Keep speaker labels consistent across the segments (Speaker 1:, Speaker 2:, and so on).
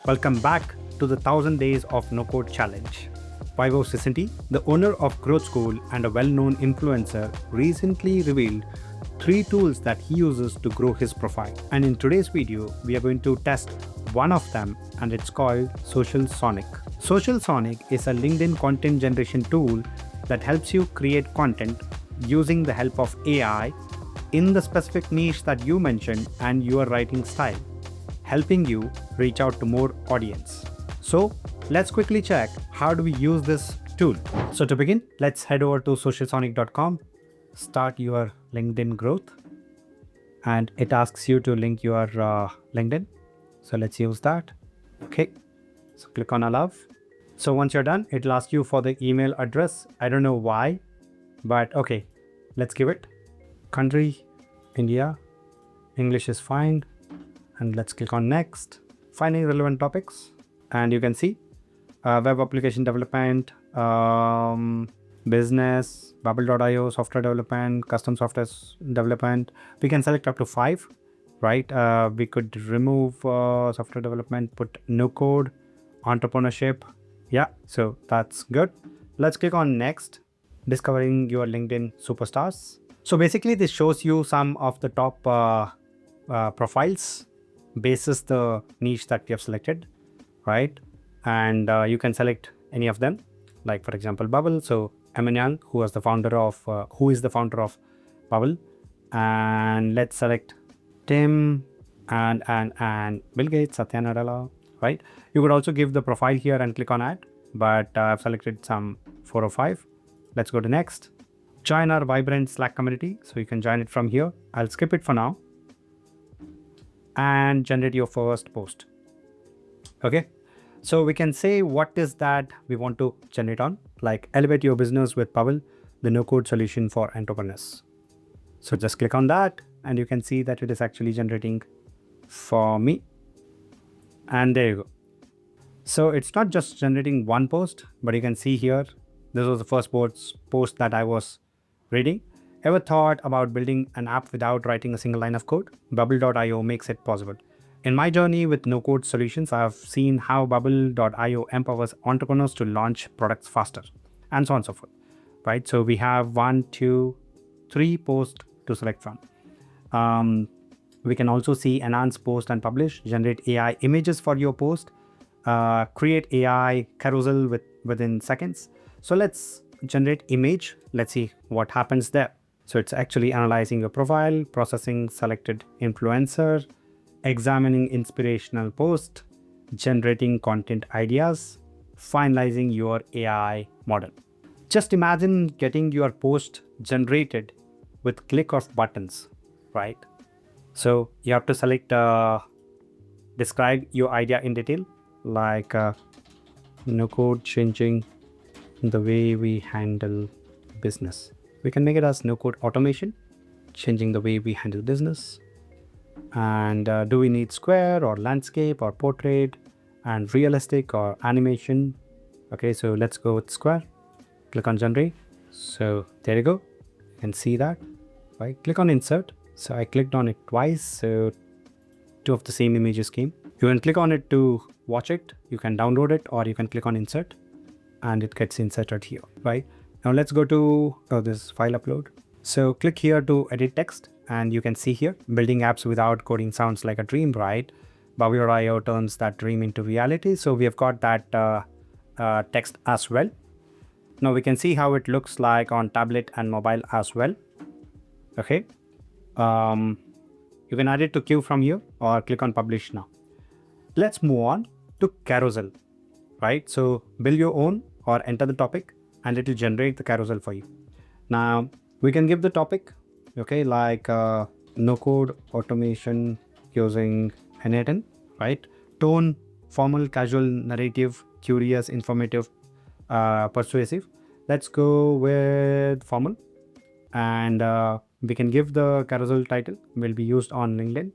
Speaker 1: Welcome back to the 1000 Days of No Code Challenge. Vaibhav Sisanti, the owner of Growth School and a well-known influencer, recently revealed 3 tools that he uses to grow his profile. And in today's video, we are going to test one of them, and it's called Social Sonic. Social Sonic is a LinkedIn content generation tool that helps you create content using the help of AI in the specific niche that you mentioned and your writing style, helping you reach out to more audience. So let's quickly check how do we use this tool. So to begin, let's head over to socialsonic.com, start your LinkedIn growth, and it asks you to link your LinkedIn. So let's use that. Okay, so click on allow. So once you're done, it'll ask you for the email address. I don't know why, but okay, let's give it. Country, India, English is fine. And let's click on next. Finding relevant topics. And you can see web application development, business, bubble.io, software development, custom software development. We can select up to 5, right? We could remove software development, put no code, entrepreneurship. Yeah, so that's good. Let's click on next, discovering your LinkedIn superstars. So basically this shows you some of the top profiles basis the niche that we have selected, right? And you can select any of them, like for example Bubble. So Emmanuel, who is the founder of Bubble, and let's select Tim and Bill Gates, Satya Nadella, right? You could also give the profile here and click on add, but I've selected some 4 or 5. Let's go to next. Join our vibrant Slack community. So you can join it from here. I'll skip it for now and generate your first post. Okay, so we can say what is that we want to generate on, like elevate your business with Bubble, the no code solution for entrepreneurs. So just click on that and you can see that it is actually generating for me. And there you go. So it's not just generating one post, but you can see here, this was the first post that I was reading. Ever thought about building an app without writing a single line of code? Bubble.io makes it possible. In my journey with no-code solutions, I have seen how Bubble.io empowers entrepreneurs to launch products faster, and so on and so forth, right? So we have 1, 2, 3 posts to select from. We can also see enhance post and publish, generate AI images for your post, create AI carousel within seconds. So let's generate image. Let's see what happens there. So it's actually analyzing your profile, processing selected influencer, examining inspirational post, generating content ideas, finalizing your AI model. Just imagine getting your post generated with click of buttons, right? So you have to select, describe your idea in detail, like no code changing the way we handle business. We can make it as no code automation, changing the way we handle business. And do we need square or landscape or portrait and realistic or animation? Okay, so let's go with square. Click on generate. So there you go. You can see that, right? Click on insert. So I clicked on it twice. So 2 of the same images came. You can click on it to watch it. You can download it, or you can click on insert and it gets inserted here, right? Now let's go to this file upload. So click here to edit text, and you can see here, building apps without coding sounds like a dream, right? Bubble.io turns that dream into reality. So we have got that text as well. Now we can see how it looks like on tablet and mobile as well. Okay. You can add it to queue from here or click on publish now. Let's move on to Carousel, right? So build your own or enter the topic and it will generate the carousel for you. Now we can give the topic, okay, like no code automation using Manhattan, right? Tone, formal, casual, narrative, curious, informative, persuasive. Let's go with formal, and we can give the carousel title will be used on LinkedIn.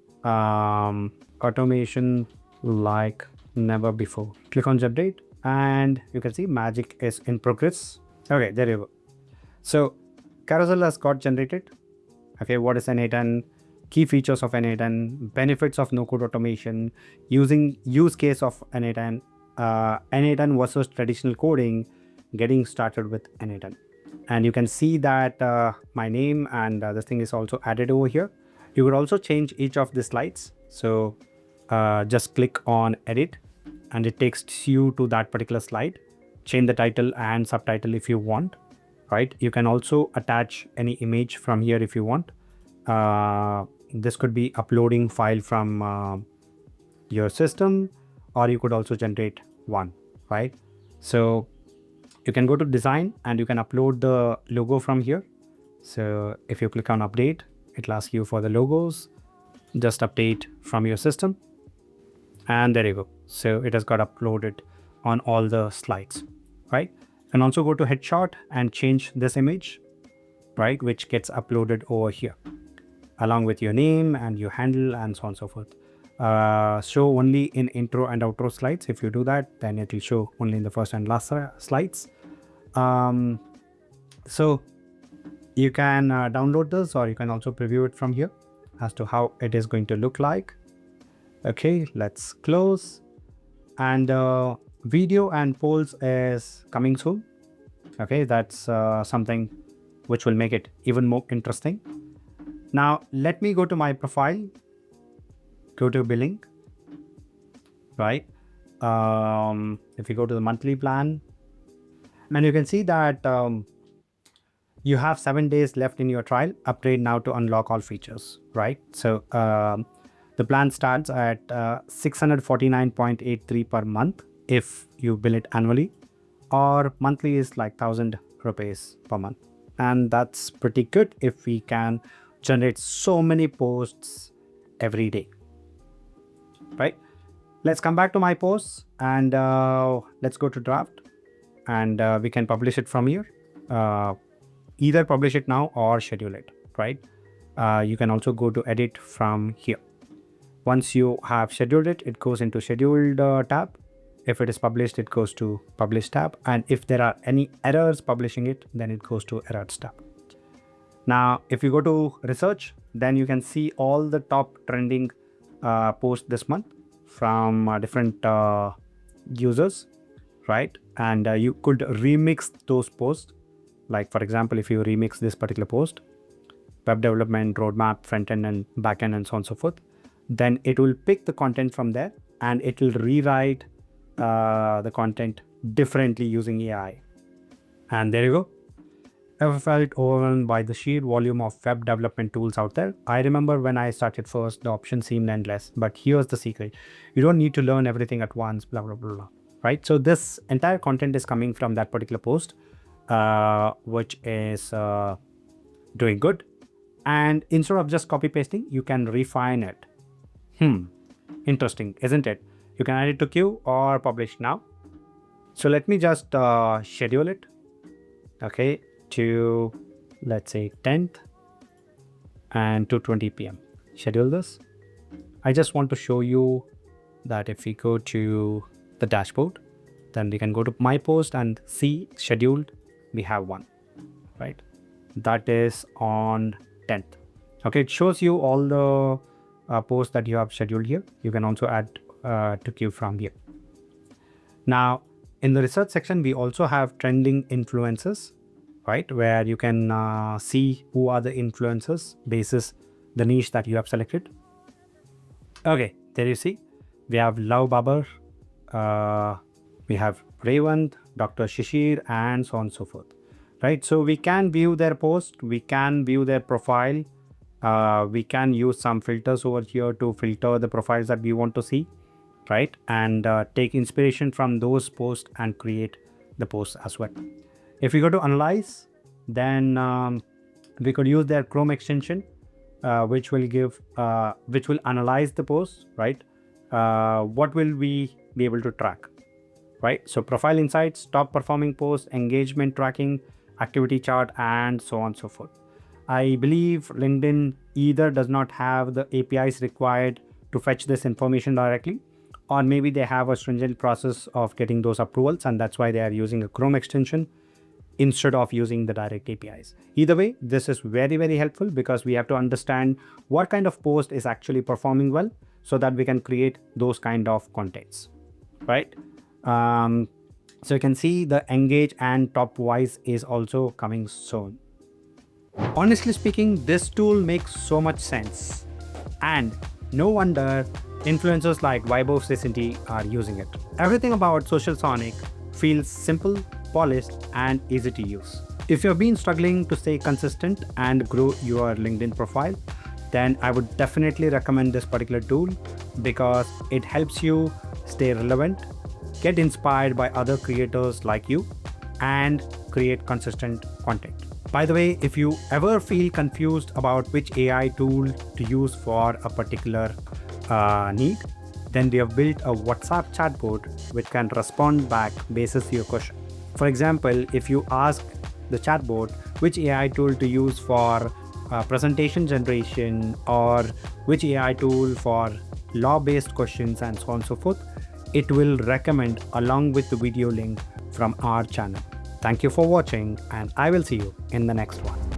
Speaker 1: Automation like never before. Click on generate and you can see magic is in progress. Okay, there you go. So carousel has got generated. Okay, what is an 8 and key features of N8N, benefits of no-code automation, use case of N8N, N8N versus traditional coding, getting started with N8N. And you can see that my name and this thing is also added over here. You could also change each of the slides. So just click on edit and it takes you to that particular slide. Change the title and subtitle if you want, right? You can also attach any image from here if you want. This could be uploading file from your system, or you could also generate one, right? So you can go to design and you can upload the logo from here. So if you click on update, it'll ask you for the logos. Just update from your system. And there you go. So it has got uploaded on all the slides, right? You can also go to headshot and change this image, right? Which gets uploaded over here, along with your name and your handle and so on and so forth. Show only in intro and outro slides. If you do that, then it will show only in the first and last slides. So you can download this, or you can also preview it from here as to how it is going to look like. Okay, let's close. And video and polls is coming soon. Okay, that's something which will make it even more interesting. Now let me go to my profile, go to billing, right? If you go to the monthly plan, and you can see that you have 7 days left in your trial. Upgrade now to unlock all features, right? So the plan starts at 649.83 per month if you bill it annually, or monthly is like 1,000 rupees per month. And that's pretty good if we can generate so many posts every day, right? Let's come back to my posts and let's go to draft, and we can publish it from here. Either publish it now or schedule it, right? You can also go to edit from here. Once you have scheduled it, it goes into scheduled tab. If it is published, it goes to publish tab. And if there are any errors publishing it, then it goes to errors tab. Now, if you go to research, then you can see all the top trending posts this month from different users, right? And you could remix those posts. Like for example, if you remix this particular post, web development, roadmap, front end and back end and so on and so forth, then it will pick the content from there and it will rewrite the content differently using AI. And there you go. Ever felt overwhelmed by the sheer volume of web development tools out there? I remember when I started first, the options seemed endless, but here's the secret. You don't need to learn everything at once, blah, blah, blah, blah, right? So this entire content is coming from that particular post, which is doing good. And instead of just copy pasting, you can refine it. Interesting, isn't it? You can add it to queue or publish now. So let me just schedule it, okay, to let's say 10th and 2:20 p.m. Schedule this. I just want to show you that if we go to the dashboard, then we can go to my post and see scheduled. We have one, right? That is on 10th. Okay, it shows you all the posts that you have scheduled here. You can also add to queue from here. Now, in the research section, we also have trending influencers, right? Where you can see who are the influencers basis the niche that you have selected. Okay, there you see. We have Love Babar, we have Revant, Dr. Shishir, and so on and so forth, right? So we can view their post, we can view their profile, we can use some filters over here to filter the profiles that we want to see, right? And take inspiration from those posts and create the posts as well. If we go to analyze, then we could use their Chrome extension, which will analyze the posts, right? What will we be able to track, right? So profile insights, top performing posts, engagement tracking, activity chart, and so on and so forth. I believe LinkedIn either does not have the APIs required to fetch this information directly, or maybe they have a stringent process of getting those approvals, and that's why they are using a Chrome extension. instead of using the direct APIs. Either way, this is very, very helpful because we have to understand what kind of post is actually performing well so that we can create those kind of contents, right? So you can see the engage and top voice is also coming soon. Honestly speaking, this tool makes so much sense, and no wonder influencers like Vaibhav City are using it. Everything about Social Sonic feels simple, polished, and easy to use. If you've been struggling to stay consistent and grow your LinkedIn profile, then I would definitely recommend this particular tool because it helps you stay relevant, get inspired by other creators like you, and create consistent content. By the way, if you ever feel confused about which AI tool to use for a particular need, then we have built a WhatsApp chatbot which can respond back basis your question. For example, if you ask the chatbot which AI tool to use for presentation generation or which AI tool for law-based questions and so on and so forth, it will recommend along with the video link from our channel. Thank you for watching, and I will see you in the next one.